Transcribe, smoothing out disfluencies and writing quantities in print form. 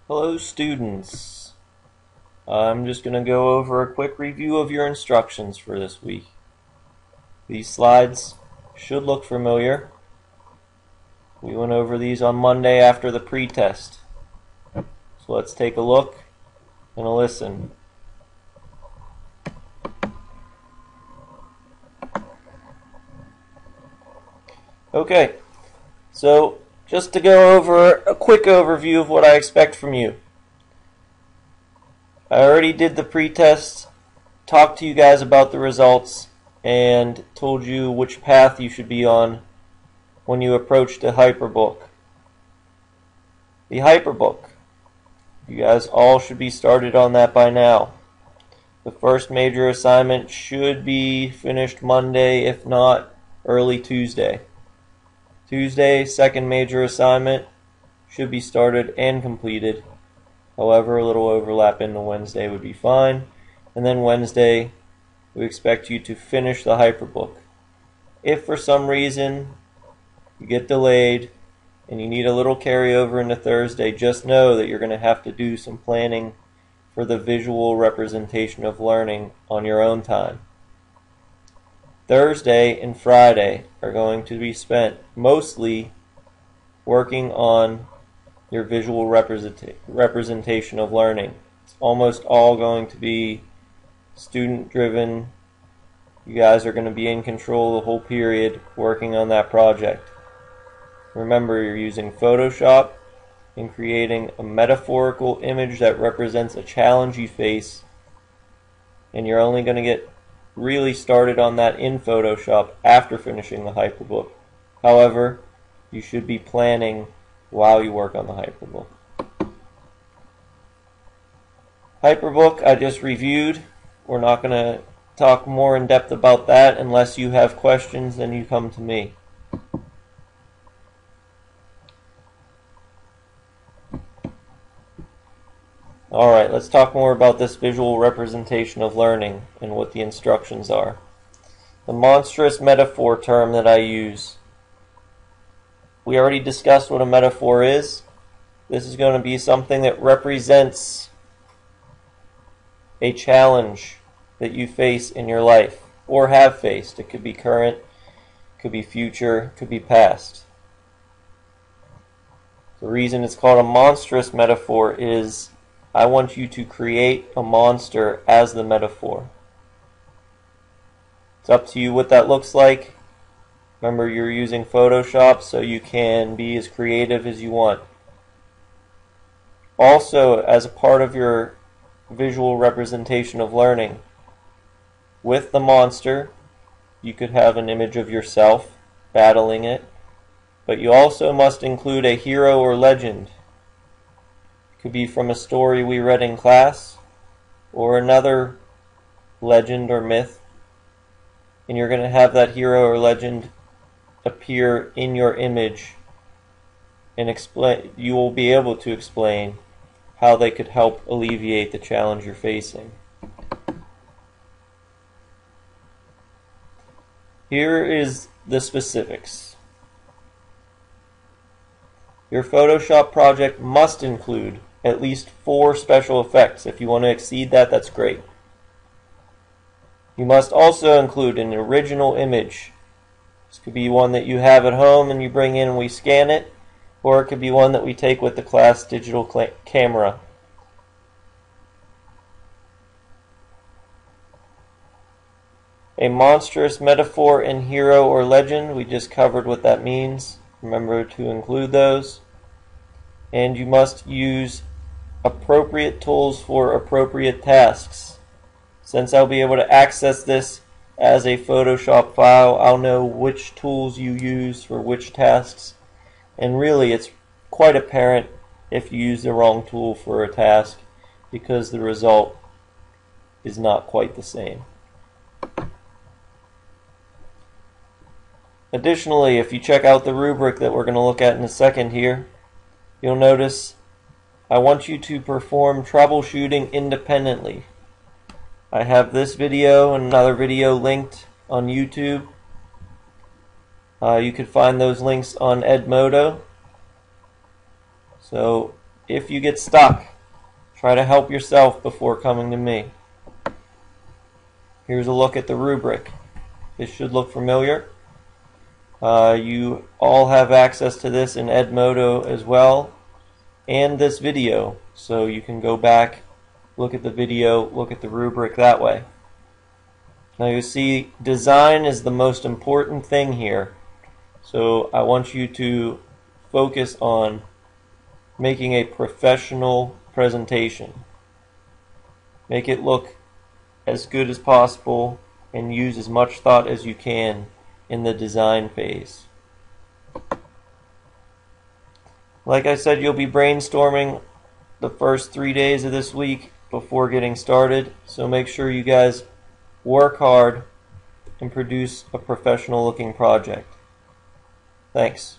Hello students. I'm just going to go over a quick review of your instructions for this week. These slides should look familiar. We went over these on Monday after the pre-test. So let's take a look and a listen. Okay, so just to go over a quick overview of what I expect from you. I already did the pre-test, talked to you guys about the results, and told you which path you should be on when you approach the Hyperbook. The Hyperbook. You guys all should be started on that by now. The first major assignment should be finished Monday, if not early Tuesday. Tuesday, second major assignment should be started and completed. However, a little overlap into Wednesday would be fine. And then Wednesday, we expect you to finish the Hyperbook. If for some reason you get delayed and you need a little carryover into Thursday, just know that you're going to have to do some planning for the visual representation of learning on your own time. Thursday and Friday are going to be spent mostly working on your visual representation of learning. It's almost all going to be student driven. You guys are going to be in control the whole period working on that project. Remember, you're using Photoshop and creating a metaphorical image that represents a challenge you face, and you're only going to get really started on that in Photoshop after finishing the Hyperbook. However, you should be planning while you work on the Hyperbook. Hyperbook I just reviewed. We're not going to talk more in depth about that unless you have questions, then you come to me. Alright, let's talk more about this visual representation of learning and what the instructions are. The monstrous metaphor term that I use. We already discussed what a metaphor is. This is going to be something that represents a challenge that you face in your life or have faced. It could be current, could be future, could be past. The reason it's called a monstrous metaphor is I want you to create a monster as the metaphor. It's up to you what that looks like. Remember, you're using Photoshop, so you can be as creative as you want. Also, as a part of your visual representation of learning, with the monster, you could have an image of yourself battling it, but you also must include a hero or legend. Could be from a story we read in class or another legend or myth, and you're going to have that hero or legend appear in your image and explain. You will be able to explain how they could help alleviate the challenge you're facing. Here is the specifics. Your Photoshop project must include at least 4 special effects. If you want to exceed that, that's great. You must also include an original image. This could be one that you have at home and you bring in and we scan it, or it could be one that we take with the class digital camera. A monstrous metaphor and hero or legend, we just covered what that means. Remember to include those. And you must use appropriate tools for appropriate tasks. Since I'll be able to access this as a Photoshop file, I'll know which tools you use for which tasks. And really, it's quite apparent if you use the wrong tool for a task, because the result is not quite the same. Additionally, if you check out the rubric that we're going to look at in a second here, you'll notice I want you to perform troubleshooting independently. I have this video and another video linked on YouTube. You could find those links on Edmodo. So if you get stuck, try to help yourself before coming to me. Here's a look at the rubric. This should look familiar. You all have access to this in Edmodo as well, and this video, so you can go back, look at the video, look at the rubric that way. Now you see, design is the most important thing here, so I want you to focus on making a professional presentation. Make it look as good as possible and use as much thought as you can in the design phase. Like I said, you'll be brainstorming the first 3 days of this week before getting started, so make sure you guys work hard and produce a professional looking project. Thanks.